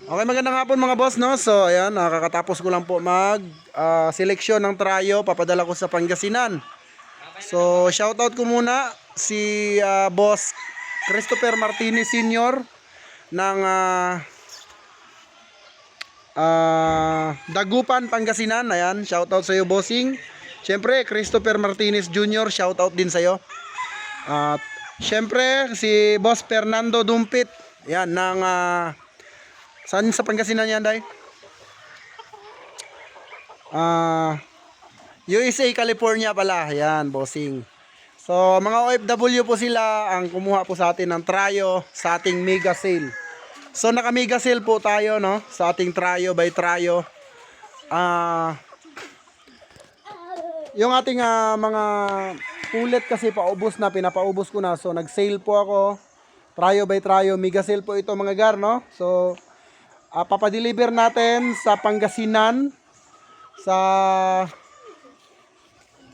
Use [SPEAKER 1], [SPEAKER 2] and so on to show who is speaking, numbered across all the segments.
[SPEAKER 1] Okay, magandang hapon mga boss, no? So, ayan, nakakatapos ko lang po seleksyon ng trayo, papadala ko sa Pangasinan. So, shoutout ko muna si boss Christopher Martinez Sr. ng Dagupan, Pangasinan. Ayan, shoutout sa iyo, bossing. Siyempre, Christopher Martinez Jr., shoutout din sa iyo. At siyempre, si boss Fernando Dumpit, ayan, ng saan sa Pangasinan yan, Day? USA, California pala. Yan, bossing. So, mga OFW po sila ang kumuha po sa atin ng trayo sa ating mega sale. So, naka mega sale po tayo, no? Sa ating trayo by trayo. Yung ating mga pulet kasi paubos na, pinapaubos ko na. So, nag-sale po ako. Trayo by trayo, mega sale po ito mga gar, no? So, papadeliver natin sa Pangasinan, sa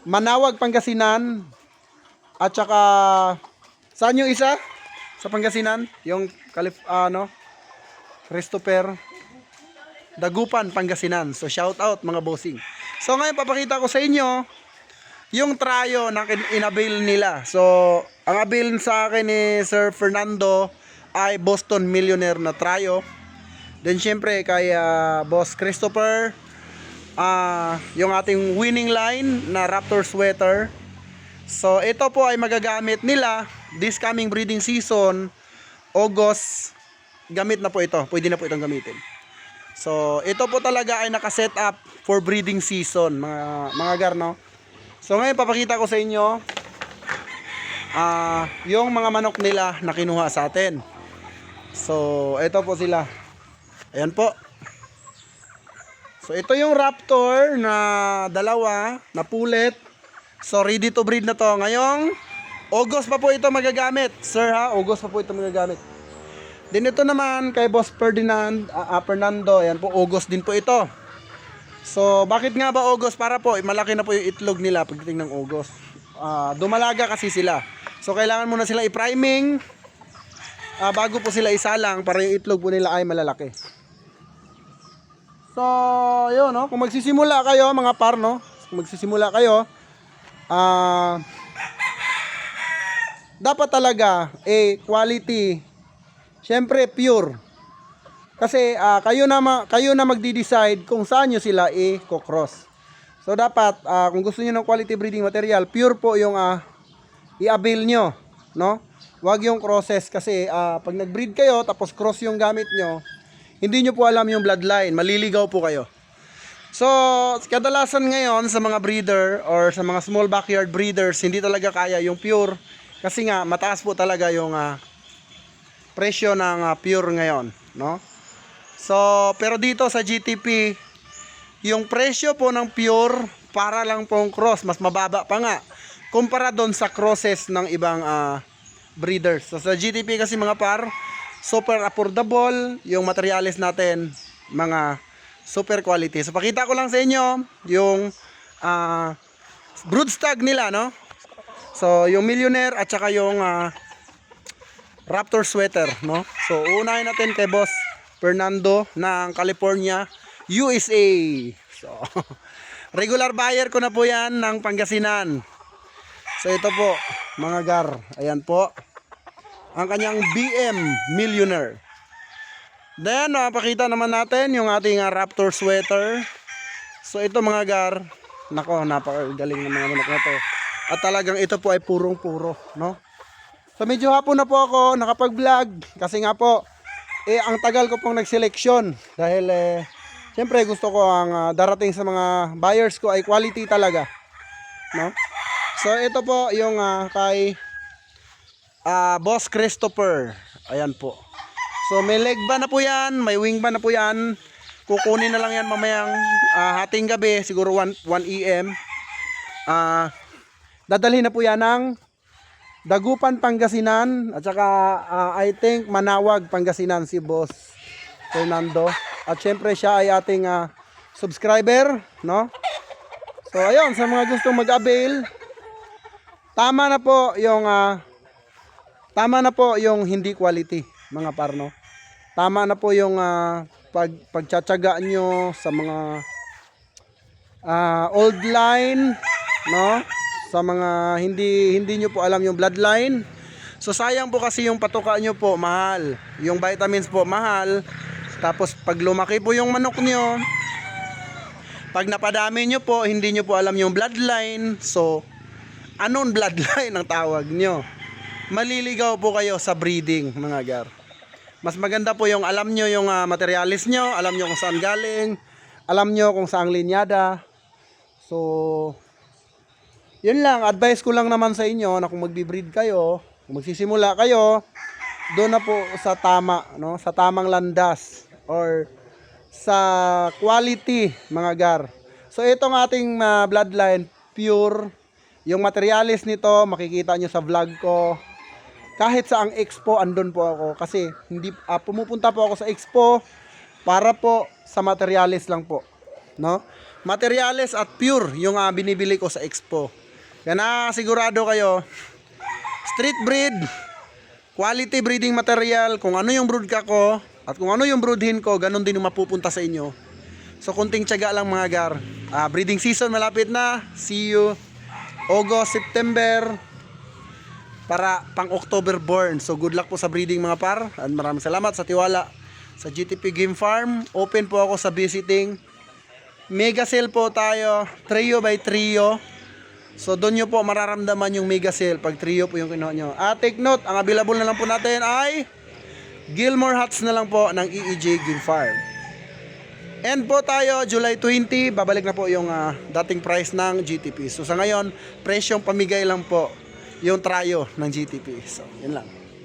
[SPEAKER 1] Manawag, Pangasinan, at saka saan yung isa sa Pangasinan? Yung Christopher Dagupan, Pangasinan. So shout out mga bossing. So ngayon papakita ko sa inyo yung trayo na inabil nila. So ang abil sa akin ni Sir Fernando ay Boston Millionaire na trayo. Then syempre kay Boss Christopher, yung ating winning line na Raptor sweater. So ito po ay magagamit nila this coming breeding season, August. Gamit na po ito, pwede na po itong gamitin. So ito po talaga ay nakaset up for breeding season mga garno. So ngayon papakita ko sa inyo yung mga manok nila na kinuha sa atin. So ito po sila. Ayan po. So ito yung Raptor na dalawa na pulet. So ready to breed na to. Ngayong August pa po ito magagamit. Sir ha, August pa po ito magagamit. Din ito naman kay Boss Fernando. Ayan po, August din po ito. So bakit nga ba August? Para po malaki na po yung itlog nila pagdating ng August. Dumalaga kasi sila. So kailangan muna sila i-priming bago po sila isalang para yung itlog po nila ay malalaki. So, yun, no? Kung magsisimula kayo, mga par, no? Kung magsisimula kayo, dapat talaga, quality. Siyempre, pure. Kasi, kayo na magdi-decide kung saan nyo sila i-cross. So, dapat, kung gusto nyo ng quality breeding material, pure po yung i-avail nyo, no? Huwag yung crosses kasi, pag nag-breed kayo, tapos cross yung gamit nyo, hindi nyo po alam yung bloodline, maliligaw po kayo. So, kadalasan ngayon sa mga breeder or sa mga small backyard breeders, hindi talaga kaya yung pure. Kasi nga, mataas po talaga yung presyo ng pure ngayon, no? So, pero dito sa GTP, yung presyo po ng pure, para lang pong cross, mas mababa pa nga, kumpara doon sa crosses ng ibang breeders. So, sa GTP kasi mga par, super affordable yung materials natin, mga super quality. So pakita ko lang sa inyo yung broodstag nila, no? So yung Millionaire at saka yung Raptor sweater, no? So unahin natin kay Boss Fernando ng California, USA. So regular buyer ko na po yan ng Pangasinan. So ito po mga gar, ayan po ang kanyang BM Millionaire. Then, pakita naman natin yung ating Raptor sweater. So, ito mga gar. Nako, napakagaling ng mga manok na to. At talagang ito po ay purong-puro, no? So, medyo hapon na po ako nakapag-vlog. Kasi nga po, ang tagal ko pong nag-selection. Dahil, siyempre gusto ko ang darating sa mga buyers ko ay quality talaga, no? So, ito po yung kay Boss Christopher. Ayan po. So may leg ba na po yan, may wing ba na po yan. Kukunin na lang yan mamayang hating gabi, siguro 1 AM. Dadalhin na po yan ng Dagupan, Pangasinan. At saka I think Manawag, Pangasinan si Boss Fernando. At syempre siya ay ating subscriber, no? So ayun, sa mga gustong mag-avail, tama na po yung hindi quality mga parno. Tama na po yung pagtsatsaga nyo sa mga old line, no? Sa mga hindi nyo po alam yung bloodline. So sayang po kasi yung patuka nyo po mahal. Yung vitamins po mahal. Tapos pag lumaki po yung manok nyo, pag napadami nyo po, hindi nyo po alam yung bloodline. So anong bloodline ang tawag nyo? Maliligaw po kayo sa breeding, mga gar. Mas maganda po yung alam nyo yung materialis nyo, alam nyo kung saan galing, alam nyo kung saan linyada. So yun lang, advice ko lang naman sa inyo na kung magbi-breed kayo, kung magsisimula kayo, doon na po sa tama, no? Sa tamang landas or sa quality, mga gar. So itong ating bloodline, pure. Yung materialis nito, makikita nyo sa vlog ko. Kahit sa ang expo, andun po ako. Kasi hindi pumupunta po ako sa expo para po sa materialis lang po, no? Materialis at pure yung binibili ko sa expo. Kaya na sigurado kayo, street breed, quality breeding material, kung ano yung brood ka ko, at kung ano yung broodhin ko, ganun din yung mapupunta sa inyo. So kunting tiyaga lang, mga gar. Breeding season malapit na. See you August, September, para pang October born. So good luck po sa breeding, mga par. At maraming salamat sa tiwala sa GTP Game Farm. Open po ako sa visiting. Mega sale po tayo, trio by trio. So doon nyo po mararamdaman yung mega sale pag trio po yung kinuha nyo. Take note, ang available na lang po natin ay Gilmore Huts na lang po ng EEJ Game Farm. And po tayo, July 20, babalik na po yung dating price ng GTP. So sa ngayon, presyong pamigay lang po yung trio ng GTP. So yun lang.